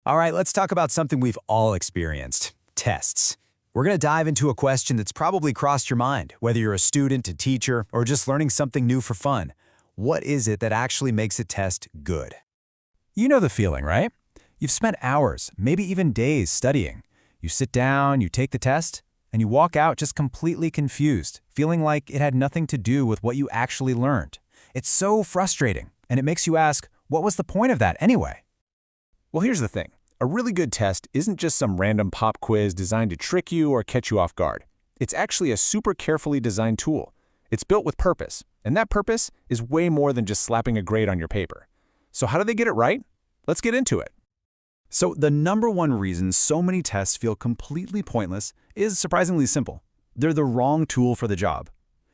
All right, let's talk about something we've all experienced, tests. We're going to dive into a question that's probably crossed your mind, whether you're a student, a teacher, or just learning something new for fun. What is it that actually makes a test good? You know the feeling, right? You've spent hours, maybe even days studying. You sit down, you take the test, and you walk out just completely confused, feeling like it had nothing to do with what you actually learned. It's so frustrating, and it makes you ask, what was the point of that anyway? Well, here's the thing. A really good test isn't just some random pop quiz designed to trick you or catch you off guard. It's actually a super carefully designed tool. It's built with purpose, and that purpose is way more than just slapping a grade on your paper. So how do they get it right? Let's get into it. So the number one reason so many tests feel completely pointless is surprisingly simple. They're the wrong tool for the job.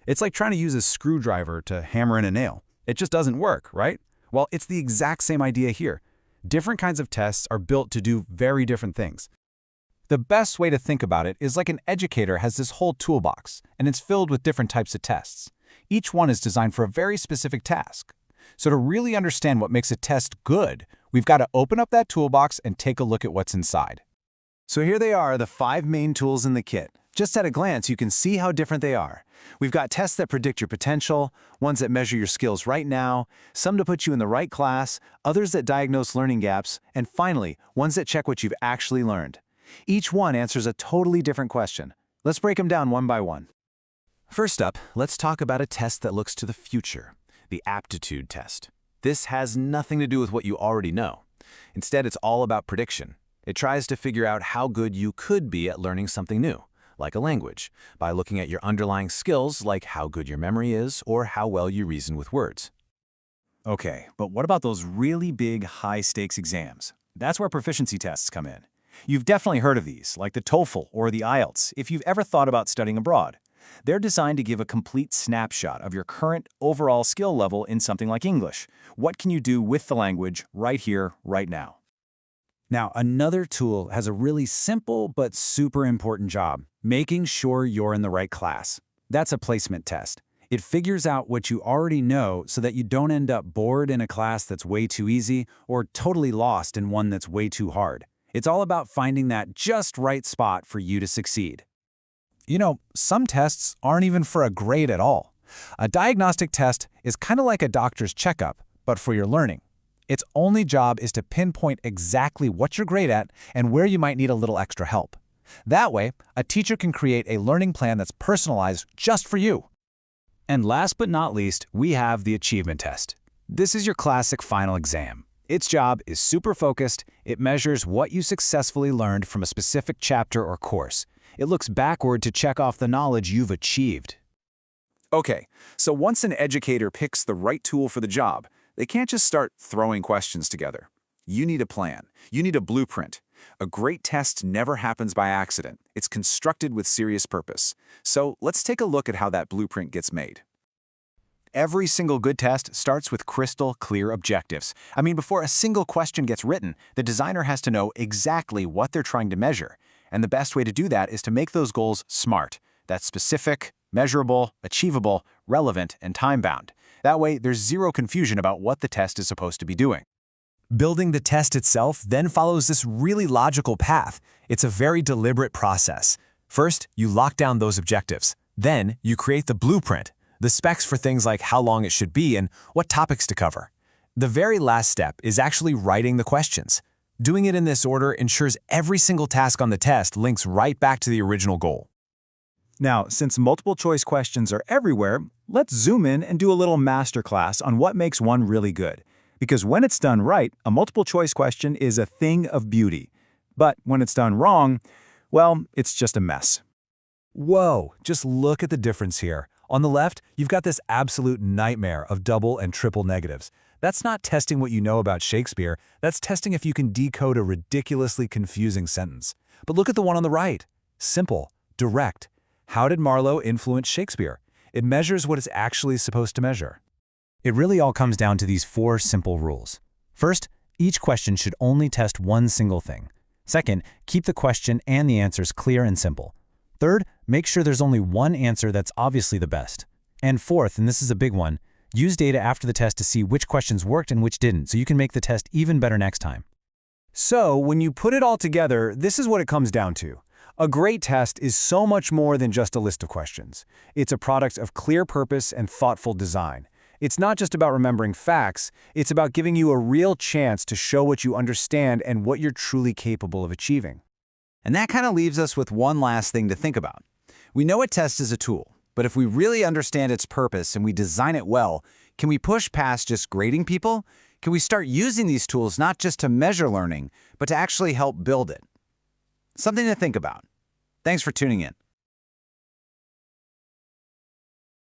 It's like trying to use a screwdriver to hammer in a nail. It just doesn't work, right? Well, it's the exact same idea here. Different kinds of tests are built to do very different things. The best way to think about it is like an educator has this whole toolbox, and it's filled with different types of tests. Each one is designed for a very specific task. So to really understand what makes a test good, we've got to open up that toolbox and take a look at what's inside. So here they are, the 5 main tools in the kit. Just at a glance, you can see how different they are. We've got tests that predict your potential, ones that measure your skills right now, some to put you in the right class, others that diagnose learning gaps, and finally, ones that check what you've actually learned. Each one answers a totally different question. Let's break them down one by one. First up, let's talk about a test that looks to the future, the aptitude test. This has nothing to do with what you already know. Instead, it's all about prediction. It tries to figure out how good you could be at learning something new, like a language, by looking at your underlying skills like how good your memory is or how well you reason with words. Okay, but what about those really big, high-stakes exams? That's where proficiency tests come in. You've definitely heard of these, like the TOEFL or the IELTS, if you've ever thought about studying abroad. They're designed to give a complete snapshot of your current overall skill level in something like English. What can you do with the language right here, right now? Now, another tool has a really simple but super important job, making sure you're in the right class. That's a placement test. It figures out what you already know so that you don't end up bored in a class that's way too easy or totally lost in one that's way too hard. It's all about finding that just right spot for you to succeed. You know, some tests aren't even for a grade at all. A diagnostic test is kind of like a doctor's checkup, but for your learning. Its only job is to pinpoint exactly what you're great at and where you might need a little extra help. That way, a teacher can create a learning plan that's personalized just for you. And last but not least, we have the achievement test. This is your classic final exam. Its job is super focused. It measures what you successfully learned from a specific chapter or course. It looks backward to check off the knowledge you've achieved. Okay, so once an educator picks the right tool for the job, they can't just start throwing questions together. You need a plan. You need a blueprint. A great test never happens by accident. It's constructed with serious purpose. So let's take a look at how that blueprint gets made. Every single good test starts with crystal clear objectives. I mean, before a single question gets written, the designer has to know exactly what they're trying to measure. And the best way to do that is to make those goals SMART. That's specific, measurable, achievable, relevant, and time-bound. That way, there's zero confusion about what the test is supposed to be doing. Building the test itself then follows this really logical path. It's a very deliberate process. First, you lock down those objectives. Then, you create the blueprint, the specs for things like how long it should be and what topics to cover. The very last step is actually writing the questions. Doing it in this order ensures every single task on the test links right back to the original goal. Now, since multiple choice questions are everywhere, let's zoom in and do a little masterclass on what makes one really good. Because when it's done right, a multiple choice question is a thing of beauty. But when it's done wrong, well, it's just a mess. Whoa, just look at the difference here. On the left, you've got this absolute nightmare of double and triple negatives. That's not testing what you know about Shakespeare, that's testing if you can decode a ridiculously confusing sentence. But look at the one on the right. Simple, direct. How did Marlowe influence Shakespeare? It measures what it's actually supposed to measure. It really all comes down to these 4 simple rules. First, each question should only test one single thing. Second, keep the question and the answers clear and simple. Third, make sure there's only one answer that's obviously the best. And fourth, and this is a big one, use data after the test to see which questions worked and which didn't so you can make the test even better next time. So, when you put it all together, this is what it comes down to. A great test is so much more than just a list of questions. It's a product of clear purpose and thoughtful design. It's not just about remembering facts, it's about giving you a real chance to show what you understand and what you're truly capable of achieving. And that kind of leaves us with one last thing to think about. We know a test is a tool, but if we really understand its purpose and we design it well, can we push past just grading people? Can we start using these tools not just to measure learning, but to actually help build it? Something to think about. Thanks for tuning in.